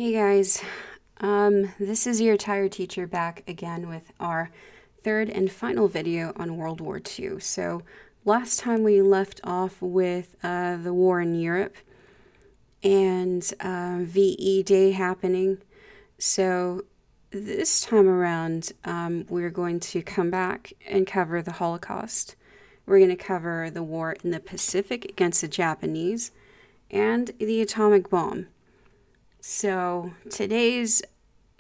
Hey guys, this is your tired teacher back again with our third and final video on World War II. So last time we left off with the war in Europe and VE Day happening. So this time around, we're going to come back and cover the Holocaust. We're going to cover the war in the Pacific against the Japanese and the atomic bomb. So today's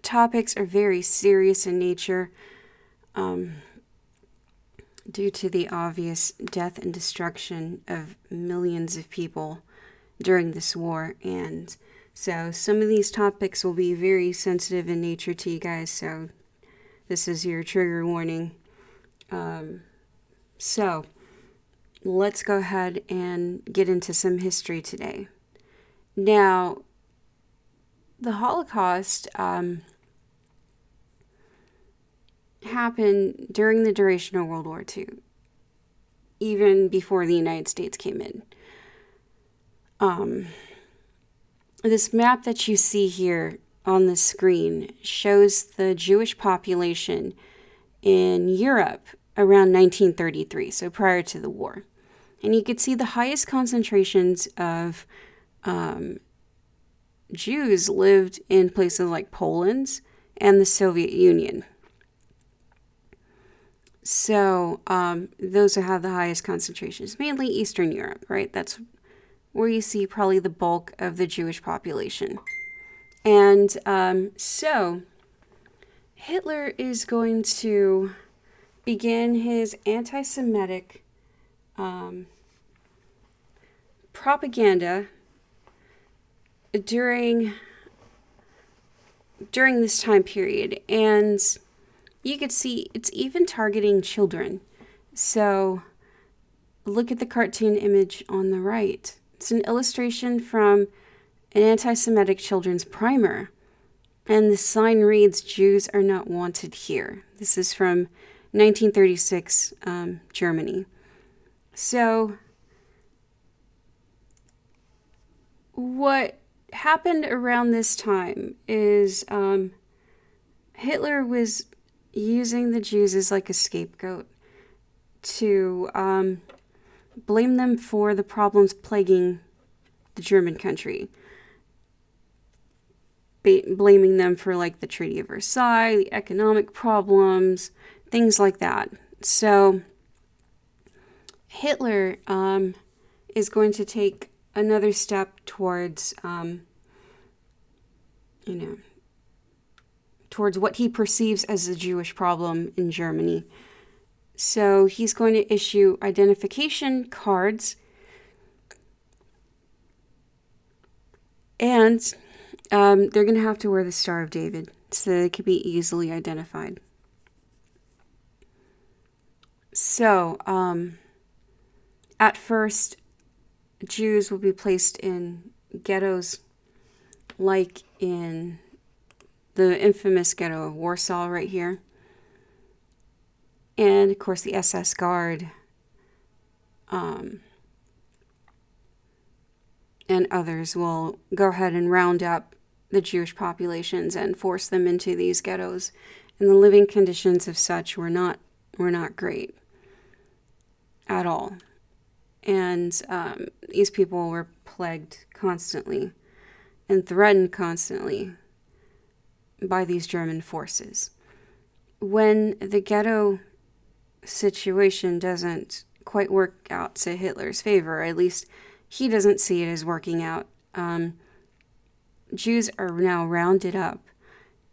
topics are very serious in nature due to the obvious death and destruction of millions of people during this war. And so some of these topics will be very sensitive in nature to you guys. So this is your trigger warning. So let's go ahead and get into some history today. Now, the Holocaust happened during the duration of World War II, even before the United States came in. This map that you see here on the screen shows the Jewish population in Europe around 1933, so prior to the war. And you could see the highest concentrations of Jews lived in places like Poland and the Soviet Union. So those have the highest concentrations, mainly Eastern Europe, right? That's where you see probably the bulk of the Jewish population. And so Hitler is going to begin his anti-Semitic propaganda during this time period, and you could see it's even targeting children. So look at the cartoon image on the right. It's an illustration from an anti-Semitic children's primer, and the sign reads, "Jews are not wanted here." This is from 1936 Germany. So what happened around this time is Hitler was using the Jews as like a scapegoat to blame them for the problems plaguing the German country. Blaming them for like the Treaty of Versailles, the economic problems, things like that. So Hitler is going to take another step towards, towards what he perceives as the Jewish problem in Germany. So he's going to issue identification cards, and they're going to have to wear the Star of David so they can be easily identified. So at first, Jews will be placed in ghettos like in the infamous ghetto of Warsaw right here. And of course the SS Guard and others will go ahead and round up the Jewish populations and force them into these ghettos. And the living conditions of such were not great at all. And these people were plagued constantly and threatened constantly by these German forces. When the ghetto situation doesn't quite work out to Hitler's favor, at least he doesn't see it as working out, Jews are now rounded up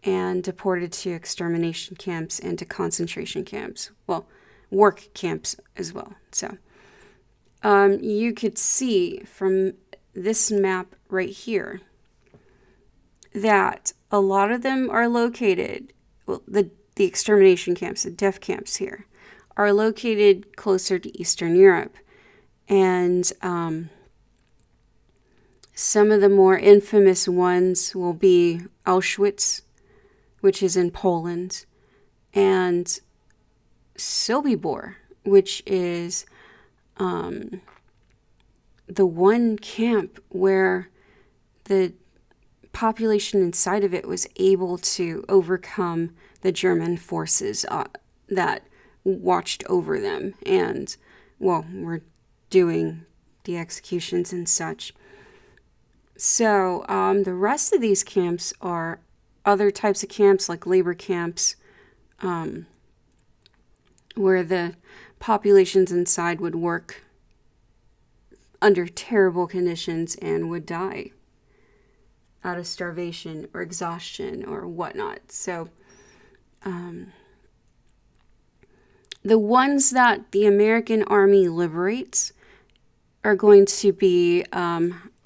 and deported to extermination camps and to concentration camps. Well, work camps as well. So you could see from this map right here that a lot of them are located, well, the extermination camps, the death camps here, are located closer to Eastern Europe. And some of the more infamous ones will be Auschwitz, which is in Poland, and Sobibor, which is the one camp where the population inside of it was able to overcome the German forces that watched over them and, well, were doing the executions and such. So the rest of these camps are other types of camps, like labor camps, where the populations inside would work under terrible conditions and would die out of starvation or exhaustion or whatnot. So the ones that the American Army liberates are going to be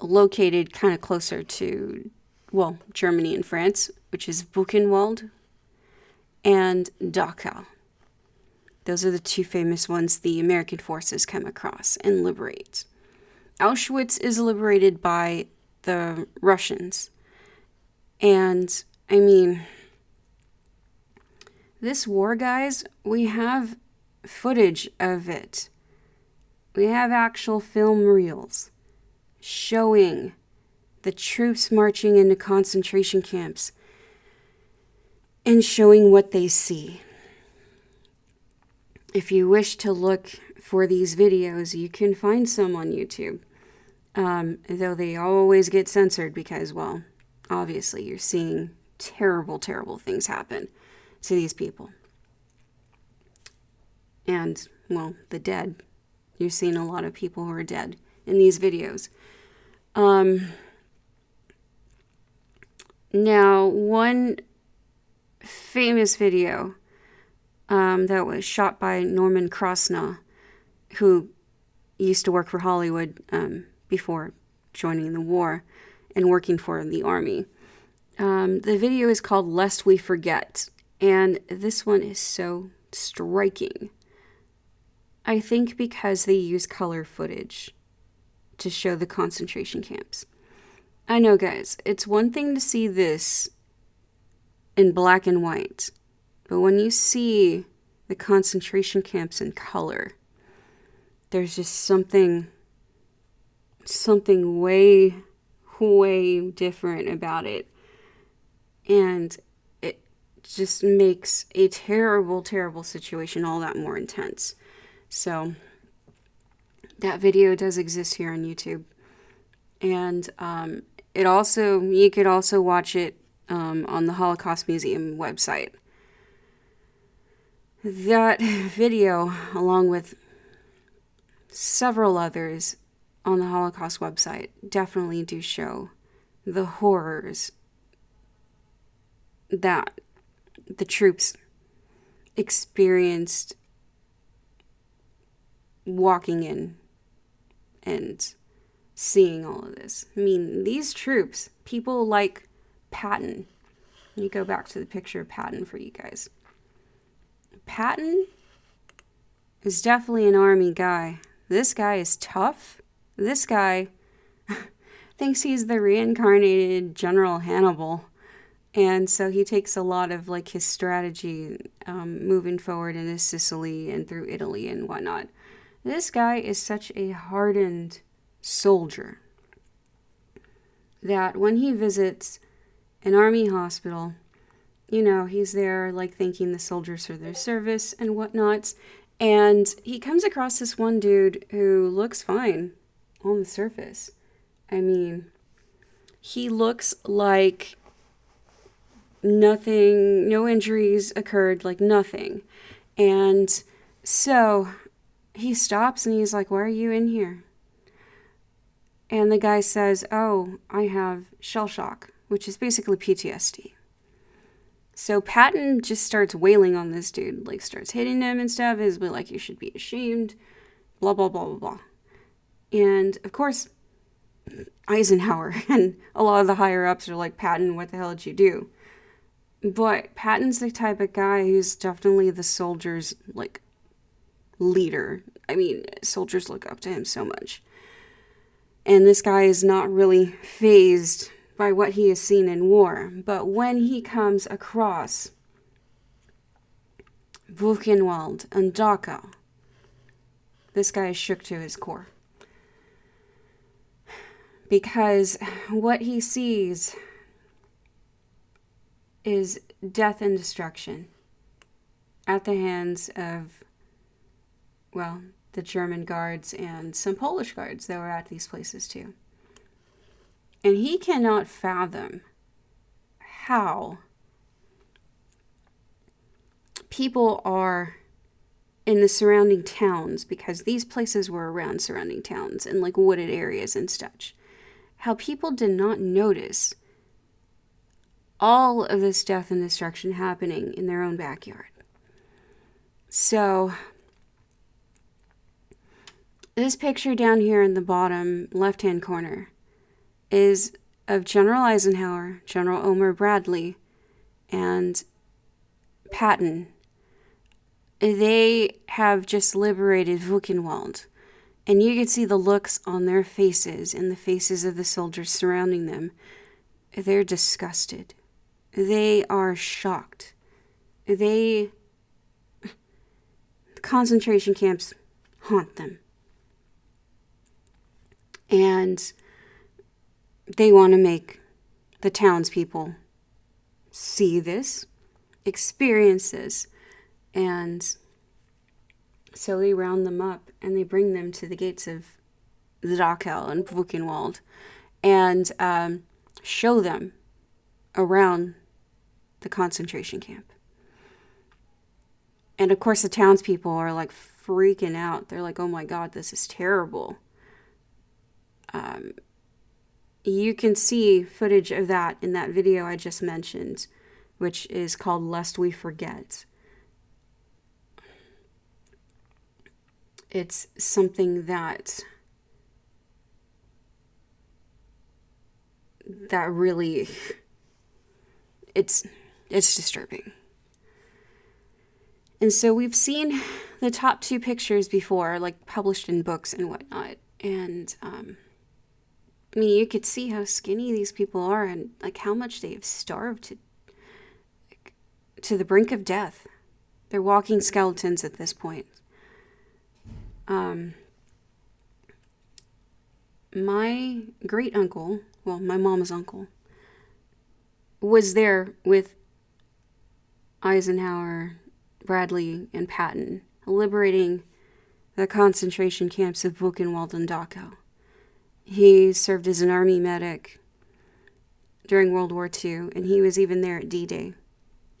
located kind of closer to, well, Germany and France, which is Buchenwald and Dachau. Those are the two famous ones the American forces come across and liberate. Auschwitz is liberated by the Russians. And, I mean, this war, guys, we have footage of it. We have actual film reels showing the troops marching into concentration camps and showing what they see. If you wish to look for these videos, you can find some on YouTube. Though they always get censored because, well, obviously you're seeing terrible, terrible things happen to these people. And, well, the dead. You're seeing a lot of people who are dead in these videos. Now, one famous video that was shot by Norman Krosna, who used to work for Hollywood before joining the war and working for the army. The video is called Lest We Forget, and this one is so striking. I think because they use color footage to show the concentration camps. I know, guys, it's one thing to see this in black and white, but when you see the concentration camps in color, there's just something way, way different about it. And it just makes a terrible, terrible situation all that more intense. So that video does exist here on YouTube. And you could also watch it on the Holocaust Museum website. That video, along with several others on the Holocaust website, definitely do show the horrors that the troops experienced walking in and seeing all of this. I mean, these troops, people like Patton. Let me go back to the picture of Patton for you guys. Patton is definitely an army guy. This guy is tough. This guy thinks he's the reincarnated General Hannibal. And so he takes a lot of like his strategy moving forward into Sicily and through Italy and whatnot. This guy is such a hardened soldier that when he visits an army hospital, you know, he's there like thanking the soldiers for their service and whatnot. And he comes across this one dude who looks fine on the surface. I mean, he looks like nothing, no injuries occurred, like nothing. And so he stops and he's like, "Why are you in here?" And the guy says, "Oh, I have shell shock," which is basically PTSD. So Patton just starts wailing on this dude, like starts hitting him and stuff. He's like, "You should be ashamed," blah, blah, blah, blah, blah. And of course, Eisenhower and a lot of the higher ups are like, "Patton, what the hell did you do?" But Patton's the type of guy who's definitely the soldiers' like leader. I mean, soldiers look up to him so much. And this guy is not really fazed by what he has seen in war. But when he comes across Buchenwald and Dachau, this guy is shook to his core. Because what he sees is death and destruction at the hands of, well, the German guards and some Polish guards that were at these places too. And he cannot fathom how people are in the surrounding towns, because these places were around surrounding towns and like wooded areas and such, how people did not notice all of this death and destruction happening in their own backyard. So this picture down here in the bottom left-hand corner is of General Eisenhower, General Omar Bradley, and Patton. They have just liberated Buchenwald, and you can see the looks on their faces and the faces of the soldiers surrounding them. They're disgusted. They are shocked. The concentration camps haunt them. And they want to make the townspeople see this, experience this, and so they round them up and they bring them to the gates of Dachau and Buchenwald and show them around the concentration camp. And of course the townspeople are like freaking out. They're like, oh my God, this is terrible. You can see footage of that in that video I just mentioned, which is called Lest We Forget. It's something that really, it's disturbing. And so we've seen the top two pictures before, like published in books and whatnot. And I mean, you could see how skinny these people are and like how much they've starved to the brink of death. They're walking skeletons at this point. My great uncle, well, my mom's uncle, was there with Eisenhower, Bradley, and Patton, liberating the concentration camps of Buchenwald and Dachau. He served as an army medic during World War II, and he was even there at D-Day.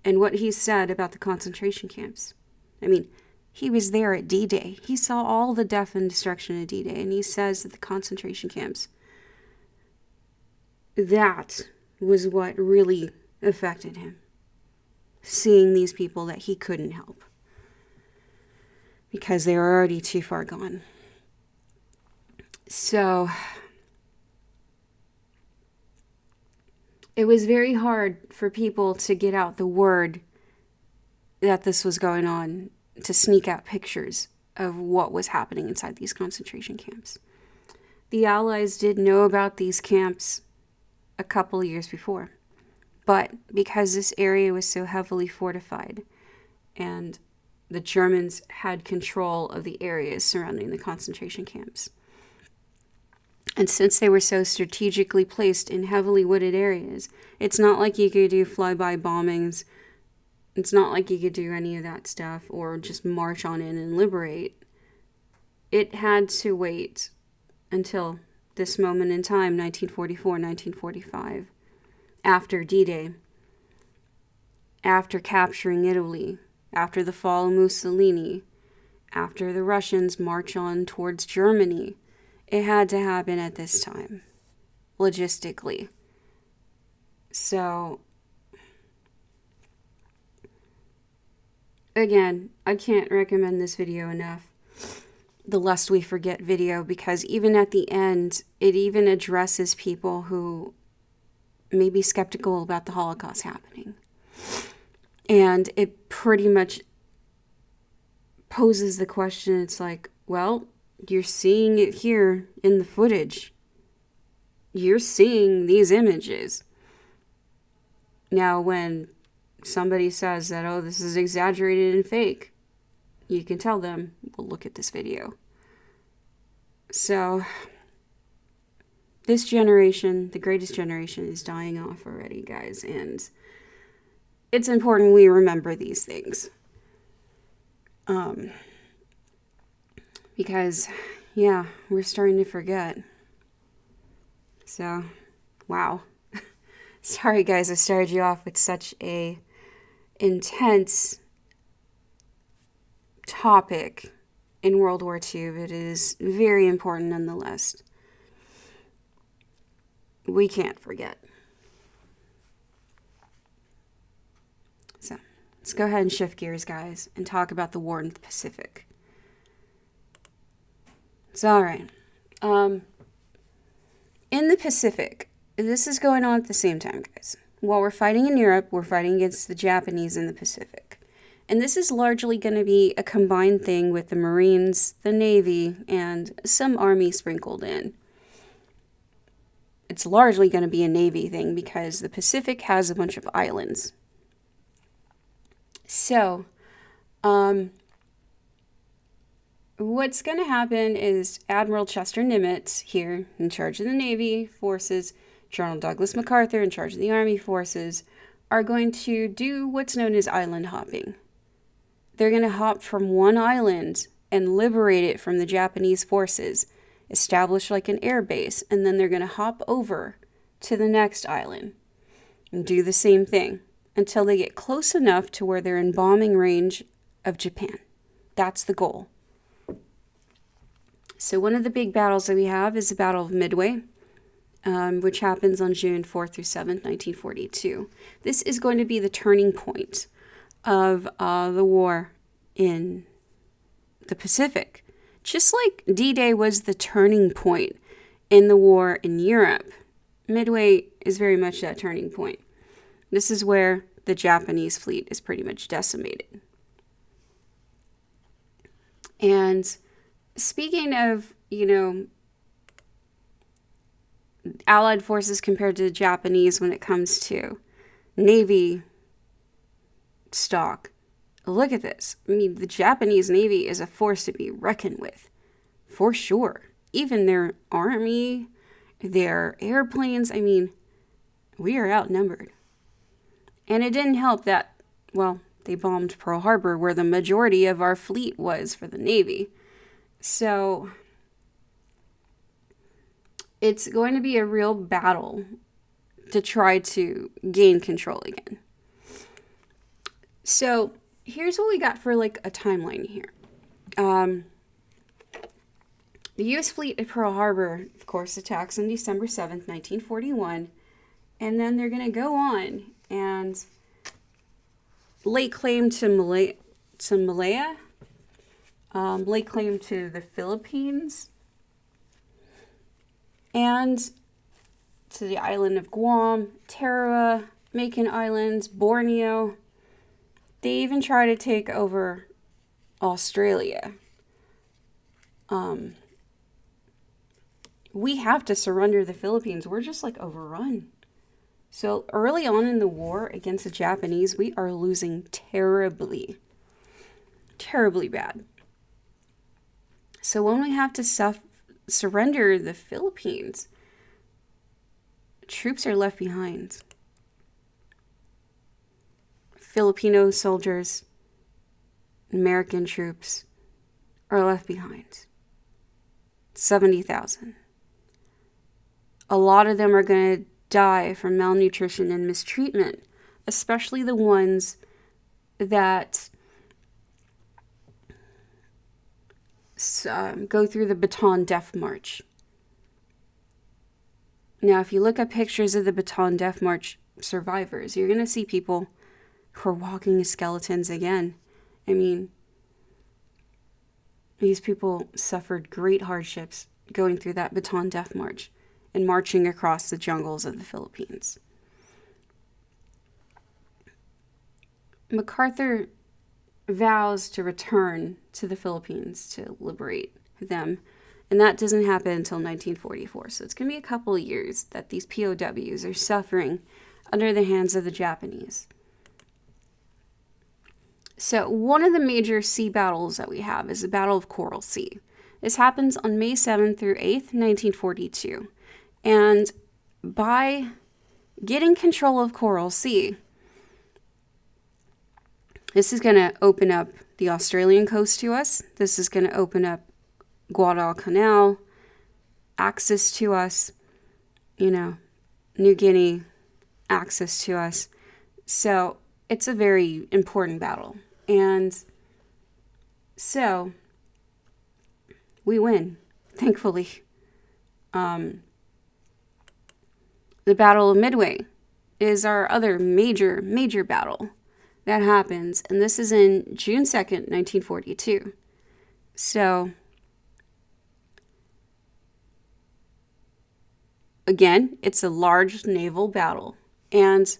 And what he said about the concentration camps, I mean, he was there at D-Day. He saw all the death and destruction at D-Day, and he says that the concentration camps, that was what really affected him. Seeing these people that he couldn't help because they were already too far gone. So it was very hard for people to get out the word that this was going on, to sneak out pictures of what was happening inside these concentration camps. The Allies did know about these camps a couple years before, but because this area was so heavily fortified and the Germans had control of the areas surrounding the concentration camps, and since they were so strategically placed in heavily wooded areas, it's not like you could do flyby bombings. It's not like you could do any of that stuff or just march on in and liberate. It had to wait until this moment in time, 1944, 1945, after D-Day, after capturing Italy, after the fall of Mussolini, after the Russians march on towards Germany. It had to happen at this time, logistically. So again, I can't recommend this video enough, the Lest We Forget video, because even at the end, it even addresses people who may be skeptical about the Holocaust happening. And it pretty much poses the question, it's like, well, you're seeing it here in the footage. You're seeing these images. Now, when somebody says that, oh, this is exaggerated and fake, you can tell them, well, look at this video. So this generation, the greatest generation, is dying off already, guys. And it's important we remember these things. Because, yeah, we're starting to forget. So, wow. Sorry, guys, I started you off with such a intense topic in World War II, but it is very important nonetheless. We can't forget. So, let's go ahead and shift gears, guys, and talk about the war in the Pacific. So, all right. In the Pacific, this is going on at the same time, guys. While we're fighting in Europe, we're fighting against the Japanese in the Pacific. And this is largely going to be a combined thing with the Marines, the Navy, and some Army sprinkled in. It's largely going to be a Navy thing because the Pacific has a bunch of islands. So, what's going to happen is Admiral Chester Nimitz, here in charge of the Navy forces, General Douglas MacArthur in charge of the Army forces, are going to do what's known as island hopping. They're going to hop from one island and liberate it from the Japanese forces, establish like an air base, and then they're going to hop over to the next island and do the same thing until they get close enough to where they're in bombing range of Japan. That's the goal. So one of the big battles that we have is the Battle of Midway, which happens on June 4th through 7th, 1942. This is going to be the turning point of the war in the Pacific. Just like D-Day was the turning point in the war in Europe, Midway is very much that turning point. This is where the Japanese fleet is pretty much decimated. And speaking of, Allied forces compared to the Japanese when it comes to Navy stock, look at this. I mean, the Japanese Navy is a force to be reckoned with, for sure. Even their army, their airplanes, I mean, we are outnumbered. And it didn't help that, they bombed Pearl Harbor, where the majority of our fleet was for the Navy. So it's going to be a real battle to try to gain control again. So here's what we got for like a timeline here. The U.S. fleet at Pearl Harbor, of course, attacks on December 7th, 1941. And then they're going to go on and lay claim to Malaya, lay claim to the Philippines, and to the island of Guam, Tarawa, Makin Islands, Borneo. They even try to take over Australia. We have to surrender the Philippines. We're just like overrun. So early on in the war against the Japanese, we are losing terribly, terribly bad. So when we have to surrender the Philippines, troops are left behind. Filipino soldiers, American troops are left behind. 70,000. A lot of them are going to die from malnutrition and mistreatment, especially the ones that go through the Bataan Death March. Now, if you look at pictures of the Bataan Death March survivors, you're going to see people who are walking as skeletons again. I mean, these people suffered great hardships going through that Bataan Death March and marching across the jungles of the Philippines. MacArthur vows to return to the Philippines to liberate them, and that doesn't happen until 1944. So it's going to be a couple of years that these POWs are suffering under the hands of the Japanese. So one of the major sea battles that we have is the Battle of Coral Sea. This happens on May 7th through 8th, 1942. And by getting control of Coral Sea, This is going to open up the Australian coast to us. This is going to open up Guadalcanal, access to us, New Guinea, access to us. So it's a very important battle. And so we win, thankfully. The Battle of Midway is our other major battle that happens. And this is in June 2nd, 1942. So again, it's a large naval battle. And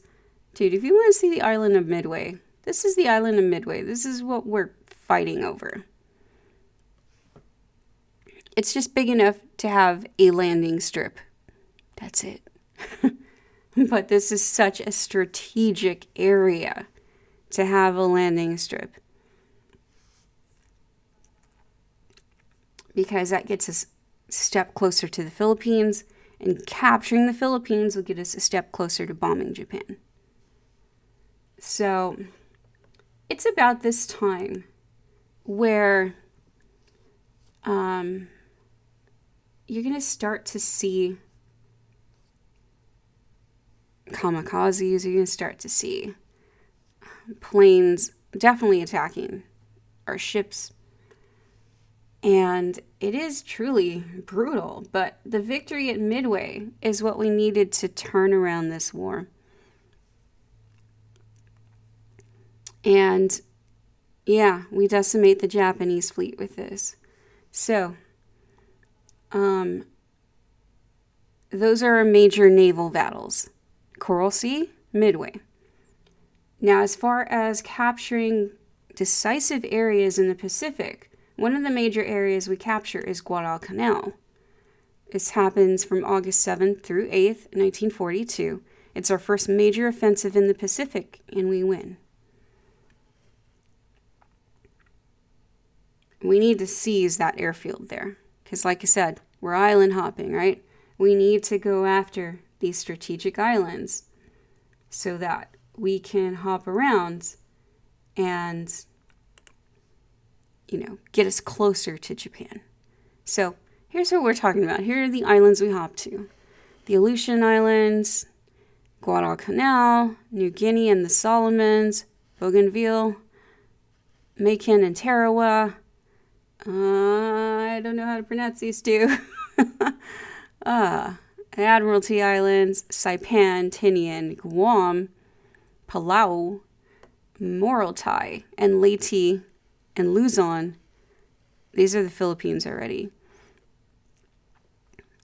dude, if you want to see the island of Midway, this is the island of Midway. This is what we're fighting over. It's just big enough to have a landing strip. That's it. But this is such a strategic area to have a landing strip, because that gets us a step closer to the Philippines, and capturing the Philippines will get us a step closer to bombing Japan. So it's about this time where you're going to start to see kamikazes. You're going to start to see planes definitely attacking our ships. And it is truly brutal. But the victory at Midway is what we needed to turn around this war. And yeah, we decimate the Japanese fleet with this. So, those are our major naval battles. Coral Sea, Midway. Now, as far as capturing decisive areas in the Pacific, one of the major areas we capture is Guadalcanal. This happens from August 7th through 8th, 1942. It's our first major offensive in the Pacific, and we win. We need to seize that airfield there. Because like I said, we're island hopping, right? We need to go after these strategic islands so that we can hop around and, get us closer to Japan. So here's what we're talking about. Here are the islands we hop to. The Aleutian Islands, Guadalcanal, New Guinea and the Solomons, Bougainville, Makin and Tarawa. I don't know how to pronounce these two. Admiralty Islands, Saipan, Tinian, Guam, Palau, Morotai, and Leyte and Luzon. These are the Philippines already.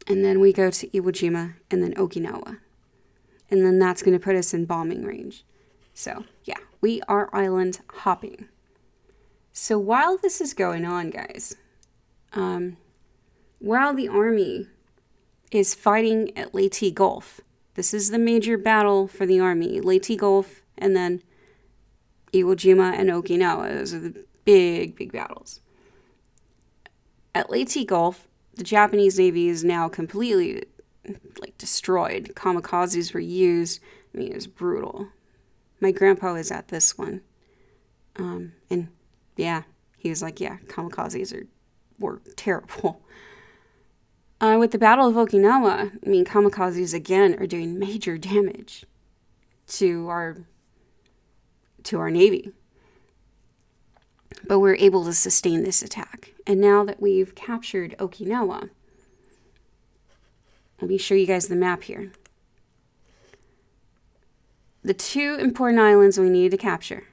And then we go to Iwo Jima and then Okinawa. And then that's going to put us in bombing range. So, yeah, we are island hopping. So while this is going on, guys, while the army is fighting at Leyte Gulf, this is the major battle for the army, Leyte Gulf, and then Iwo Jima and Okinawa. Those are the big battles. At Leyte Gulf, the Japanese Navy is now completely destroyed. Kamikazes were used. I mean, it was brutal. My grandpa was at this one. And yeah, he was like, yeah, kamikazes were terrible. With the Battle of Okinawa, I mean, kamikazes again are doing major damage to our Navy. But we're able to sustain this attack. And now that we've captured Okinawa, let me show you guys the map here. The two important islands we need to capture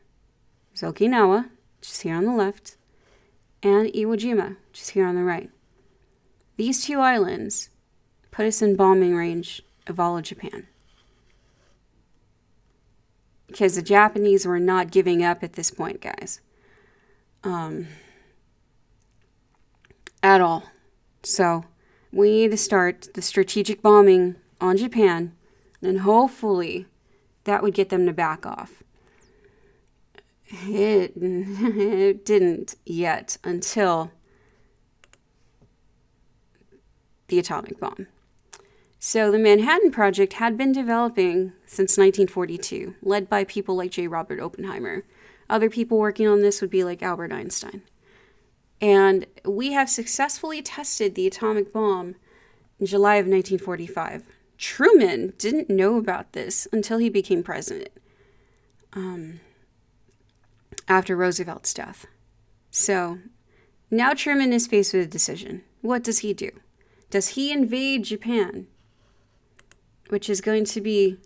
is Okinawa, which is here on the left, and Iwo Jima, which is here on the right. These two islands put us in bombing range of all of Japan. Because the Japanese were not giving up at this point, guys. At all. So we need to start the strategic bombing on Japan, and hopefully that would get them to back off. It didn't yet until the atomic bomb. So the Manhattan Project had been developing since 1942, led by people like J. Robert Oppenheimer. Other people working on this would be like Albert Einstein. And we have successfully tested the atomic bomb in July of 1945. Truman didn't know about this until he became president, after Roosevelt's death. So now Truman is faced with a decision. What does he do? Does he invade Japan, which is going to be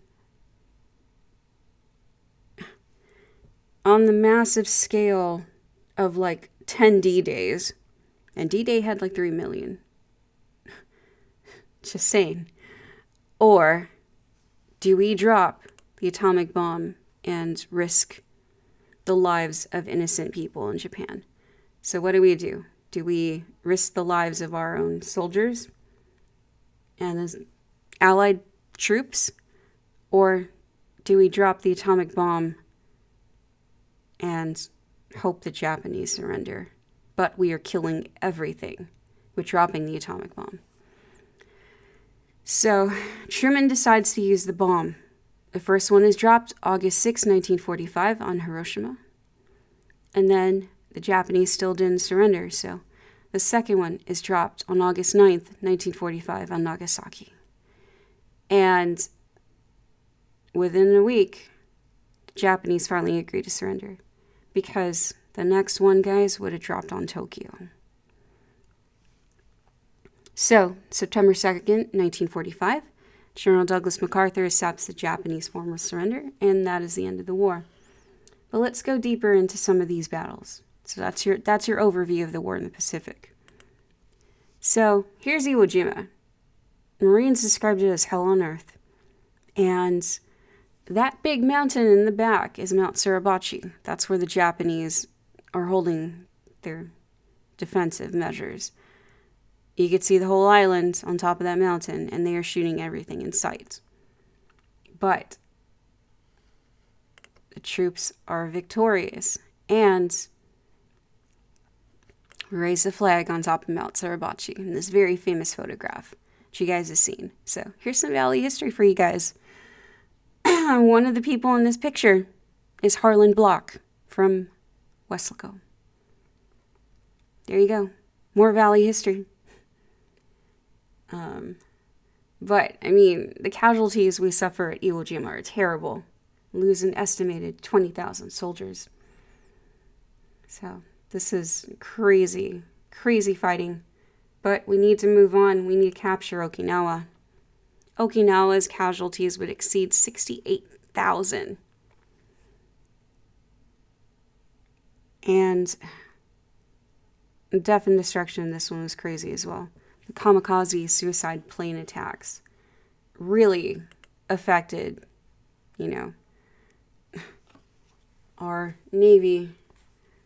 on the massive scale of like 10 D-Days? And D-Day had like 3 million. Just saying. Or do we drop the atomic bomb and risk the lives of innocent people in Japan? So what do? Do we risk the lives of our own soldiers and the Allied troops? Or do we drop the atomic bomb and hope the Japanese surrender? But we are killing everything with dropping the atomic bomb. So Truman decides to use the bomb. The first one is dropped August 6, 1945 on Hiroshima. And then the Japanese still didn't surrender, so the second one is dropped on August 9th, 1945 on Nagasaki. And within a week, the Japanese finally agreed to surrender, because the next one, guys, would have dropped on Tokyo. So, September 2nd, 1945, General Douglas MacArthur accepts the Japanese formal surrender, and that is the end of the war. But let's go deeper into some of these battles. So that's your overview of the war in the Pacific. So here's Iwo Jima. Marines described it as hell on earth. And that big mountain in the back is Mount Suribachi. That's where the Japanese are holding their defensive measures. You could see the whole island on top of that mountain, and they are shooting everything in sight. But the troops are victorious and raise the flag on top of Mount Suribachi in this very famous photograph that you guys have seen. So here's some Valley history for you guys. One of the people in this picture is Harlan Block from Weslaco. There you go. More Valley history. But, I mean, the casualties we suffer at Iwo Jima are terrible. Lose an estimated 20,000 soldiers. So, this is crazy, crazy fighting. But we need to move on. We need to capture Okinawa. Okinawa's casualties would exceed 68,000. And the death and destruction in this one was crazy as well. The kamikaze suicide plane attacks really affected, our Navy,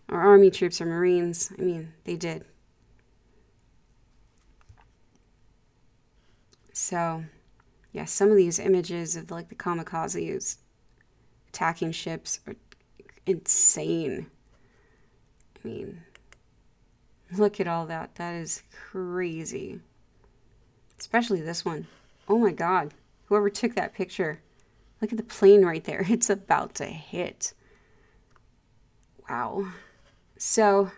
our Army troops, our Marines. I mean, they did. So, yeah, some of these images of like the kamikazes attacking ships are insane. I mean, look at all that. That is crazy. Especially this one. Oh my God. Whoever took that picture. Look at the plane right there. It's about to hit. Wow. So,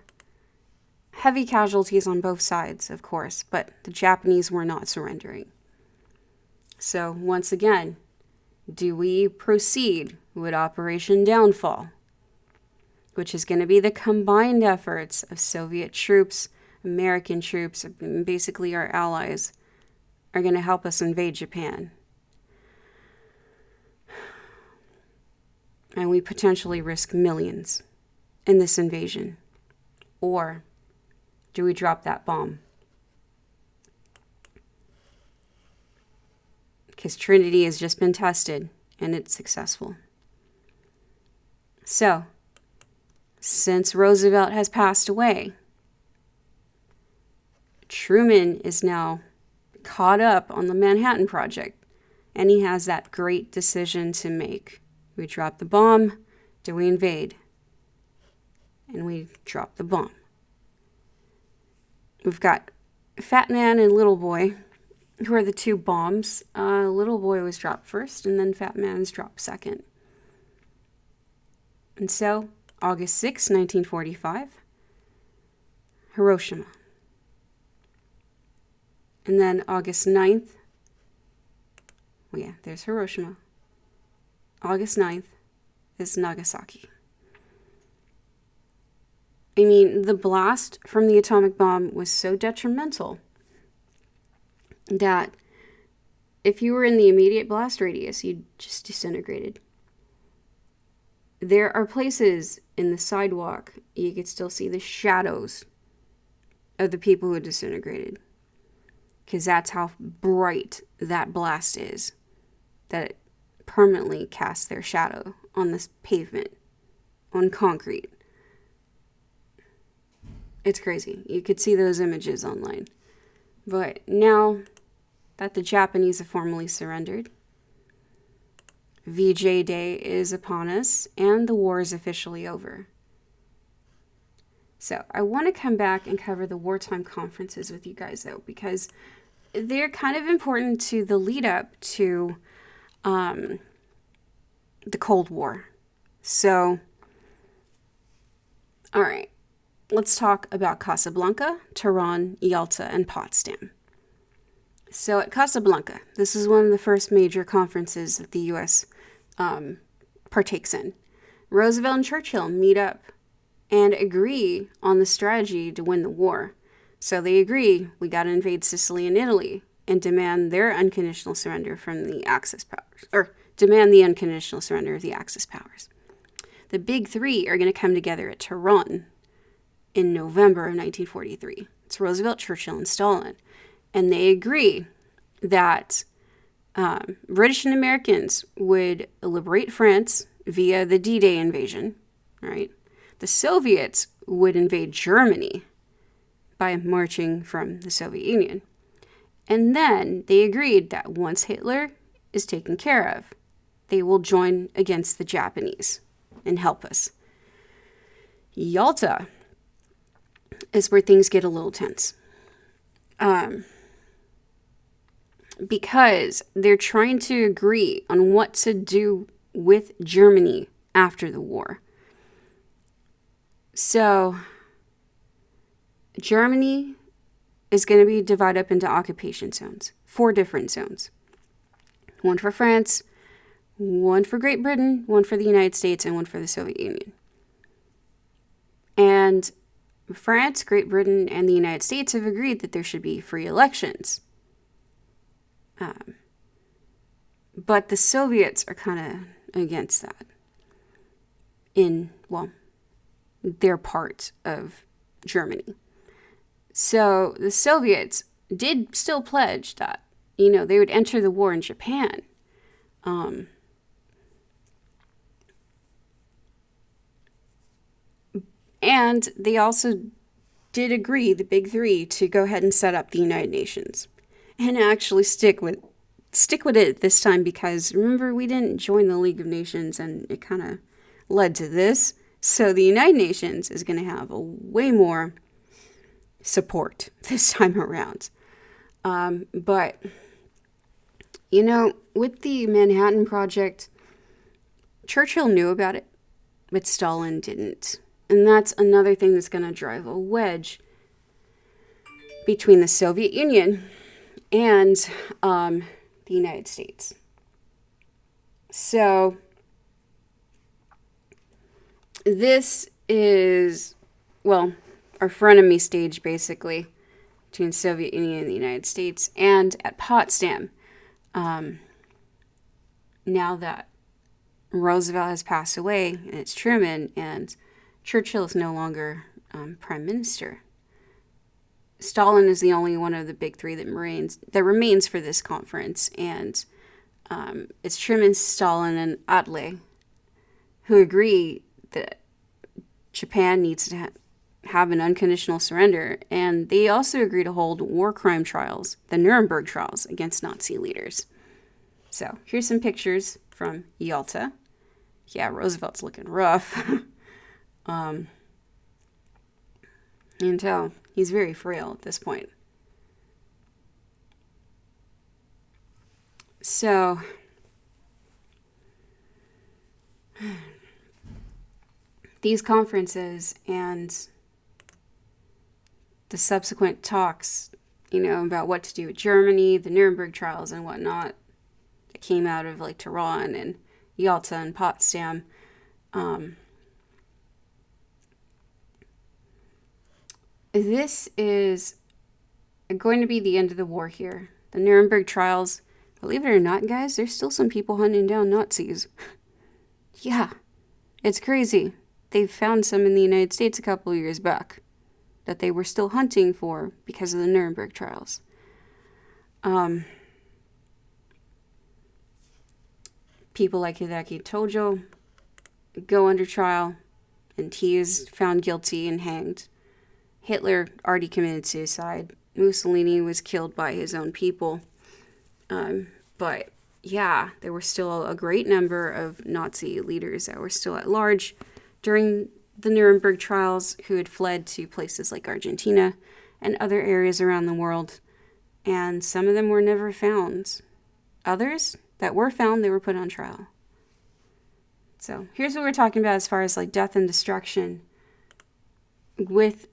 heavy casualties on both sides, of course, but the Japanese were not surrendering. So, once again, do we proceed with Operation Downfall, which is going to be the combined efforts of Soviet troops, American troops, and basically our allies, are going to help us invade Japan. And we potentially risk millions in this invasion. Or do we drop that bomb? Because Trinity has just been tested, and it's successful. So, since Roosevelt has passed away, Truman is now caught up on the Manhattan Project, and he has that great decision to make. Do we drop the bomb? Do we invade? And we drop the bomb. We've got Fat Man and Little Boy, who are the two bombs. Little Boy was dropped first, and then Fat Man was dropped second. And so, August 6, 1945, Hiroshima. And then August 9th, oh yeah, there's Hiroshima. August 9th is Nagasaki. I mean, the blast from the atomic bomb was so detrimental that if you were in the immediate blast radius, you just disintegrated. There are places in the sidewalk you could still see the shadows of the people who disintegrated, because that's how bright that blast is, that it permanently casts their shadow on this pavement, on concrete. It's crazy. You could see those images online. But now that the Japanese have formally surrendered, VJ Day is upon us, and the war is officially over. So I want to come back and cover the wartime conferences with you guys, though, because they're kind of important to the lead up to the Cold War. So, all right, let's talk about Casablanca, Tehran, Yalta, and Potsdam. So at Casablanca, this is one of the first major conferences that the U.S. Partakes in. Roosevelt and Churchill meet up and agree on the strategy to win the war. So they agree, we got to invade Sicily and Italy and demand their unconditional surrender from the Axis powers, or demand the unconditional surrender of the Axis powers. The big three are going to come together at Tehran in November of 1943. It's Roosevelt, Churchill, and Stalin. And they agree that British and Americans would liberate France via the D-Day invasion, right? The Soviets would invade Germany by marching from the Soviet Union. And then they agreed that once Hitler is taken care of, they will join against the Japanese and help us. Yalta is where things get a little tense. Because they're trying to agree on what to do with Germany after the war. So, Germany is going to be divided up into occupation zones, 4 different zones. One for France, one for Great Britain, one for the United States, and one for the Soviet Union. And France, Great Britain, and the United States have agreed that there should be free elections. But the Soviets are kind of against that in, well, their part of Germany. So the Soviets did still pledge that, they would enter the war in Japan. And they also did agree, the big three, to go ahead and set up the United Nations. And actually stick with it this time, because remember, we didn't join the League of Nations and it kind of led to this. So the United Nations is going to have a way more support this time around. But, with the Manhattan Project, Churchill knew about it, but Stalin didn't. And that's another thing that's going to drive a wedge between the Soviet Union and the United States. So this is, well, our frenemy stage, basically, between the Soviet Union and the United States. And at Potsdam, now that Roosevelt has passed away, and it's Truman, and Churchill is no longer prime minister, Stalin is the only one of the big three that remains for this conference. And it's Truman, Stalin, and Attlee who agree that Japan needs to have an unconditional surrender. And they also agree to hold war crime trials, the Nuremberg trials, against Nazi leaders. So here's some pictures from Yalta. Yeah, Roosevelt's looking rough. You can tell he's very frail at this point. So, these conferences and the subsequent talks, about what to do with Germany, the Nuremberg trials and whatnot, that came out of like Tehran and Yalta and Potsdam. This is going to be the end of the war here. The Nuremberg trials, believe it or not, guys, there's still some people hunting down Nazis. Yeah, it's crazy. They found some in the United States a couple of years back that they were still hunting for because of the Nuremberg trials. People like Hideki Tojo go under trial, and he is found guilty and hanged. Hitler already committed suicide. Mussolini was killed by his own people. But yeah, there were still a great number of Nazi leaders that were still at large during the Nuremberg trials who had fled to places like Argentina and other areas around the world. And some of them were never found. Others that were found, they were put on trial. So here's what we're talking about as far as like death and destruction with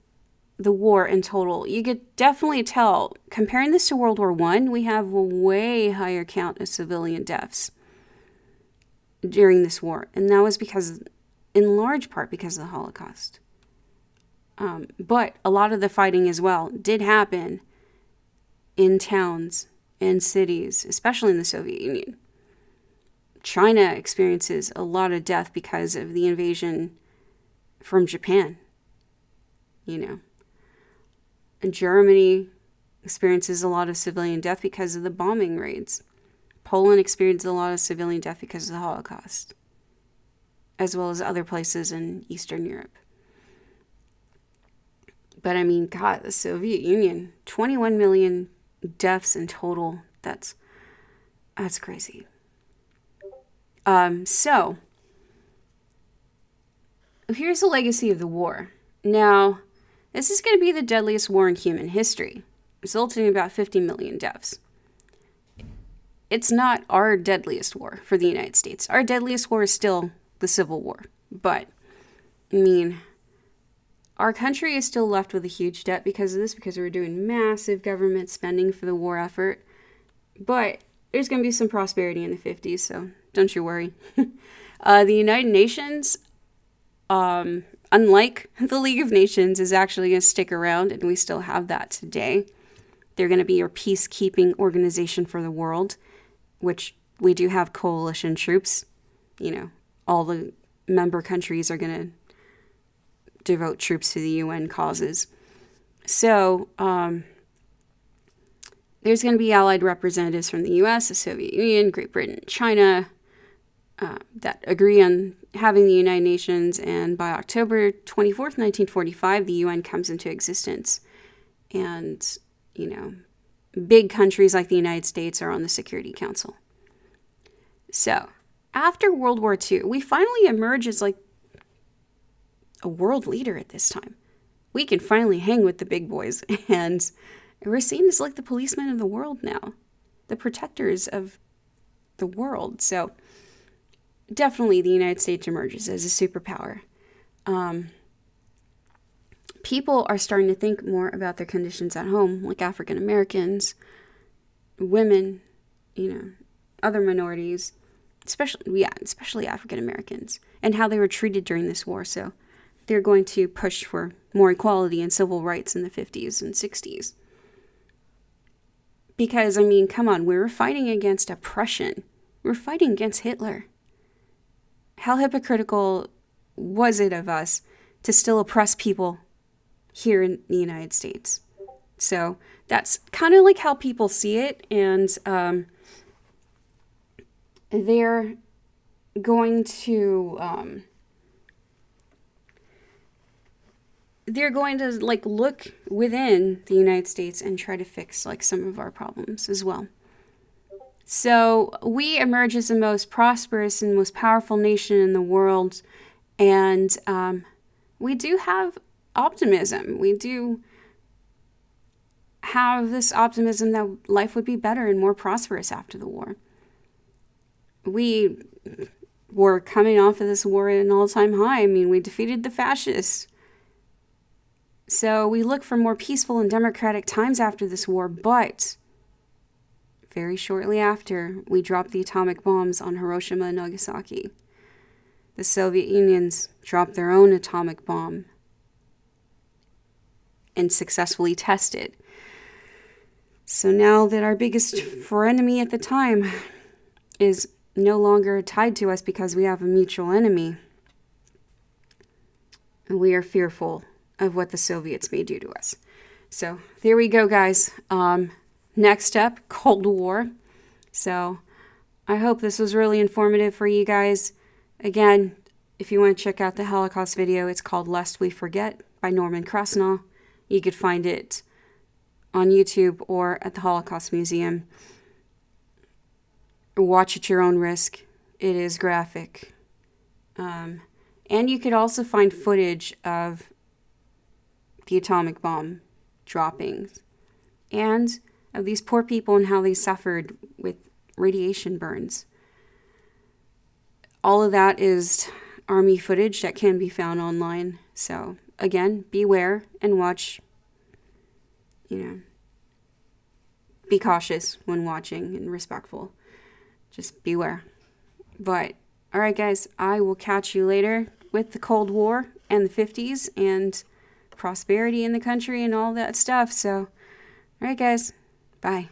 the war in total. You could definitely tell, comparing this to World War I, we have a way higher count of civilian deaths during this war. And that was in large part because of the Holocaust. But a lot of the fighting as well did happen in towns and cities, especially in the Soviet Union. China experiences a lot of death because of the invasion from Japan, And Germany experiences a lot of civilian death because of the bombing raids. Poland experienced a lot of civilian death because of the Holocaust, as well as other places in Eastern Europe. But I mean, God, the Soviet Union, 21 million deaths in total. That's crazy. So here's the legacy of the war. Now, this is going to be the deadliest war in human history, resulting in about 50 million deaths. It's not our deadliest war for the United States. Our deadliest war is still the Civil War. But, I mean, our country is still left with a huge debt because of this, because we're doing massive government spending for the war effort. But there's going to be some prosperity in the 50s, so don't you worry. The United Nations, unlike the League of Nations, is actually going to stick around, and we still have that today. They're going to be your peacekeeping organization for the world, which we do have coalition troops. All the member countries are going to devote troops to the UN causes. So, there's going to be allied representatives from the US, the Soviet Union, Great Britain, China, that agree on having the United Nations, and by October 24th, 1945, the UN comes into existence. And, big countries like the United States are on the Security Council. So, after World War II, we finally emerge as like a world leader at this time. We can finally hang with the big boys, and we're seen as like the policemen of the world now, the protectors of the world. So, definitely the United States emerges as a superpower. People are starting to think more about their conditions at home, like African Americans, women, other minorities, especially African Americans, and how they were treated during this war. So they're going to push for more equality and civil rights in the 50s and 60s. Because, come on, we were fighting against oppression. We were fighting against Hitler. How hypocritical was it of us to still oppress people here in the United States? So that's kind of like how people see it, and they're going to like look within the United States and try to fix like some of our problems as well. So we emerge as the most prosperous and most powerful nation in the world, and we do have optimism. We do have this optimism that life would be better and more prosperous after the war. We we're coming off of this war at an all-time high. I mean, we defeated the fascists. So we look for more peaceful and democratic times after this war, but very shortly after, we dropped the atomic bombs on Hiroshima and Nagasaki. The Soviet Unions dropped their own atomic bomb and successfully tested. So now that our biggest frenemy at the time is no longer tied to us because we have a mutual enemy, we are fearful of what the Soviets may do to us. So there we go, guys. Next up, Cold War. So I hope this was really informative for you guys. Again, if you want to check out the Holocaust video, it's called Lest We Forget by Norman Krasnow. You could find it on YouTube or at the Holocaust Museum. Watch at your own risk. It is graphic. And you could also find footage of the atomic bomb droppings and of these poor people and how they suffered with radiation burns. All of that is army footage that can be found online. So again, beware and watch, be cautious when watching and respectful. Just beware. But, alright guys, I will catch you later with the Cold War and the 50s and prosperity in the country and all that stuff. So, alright guys, bye.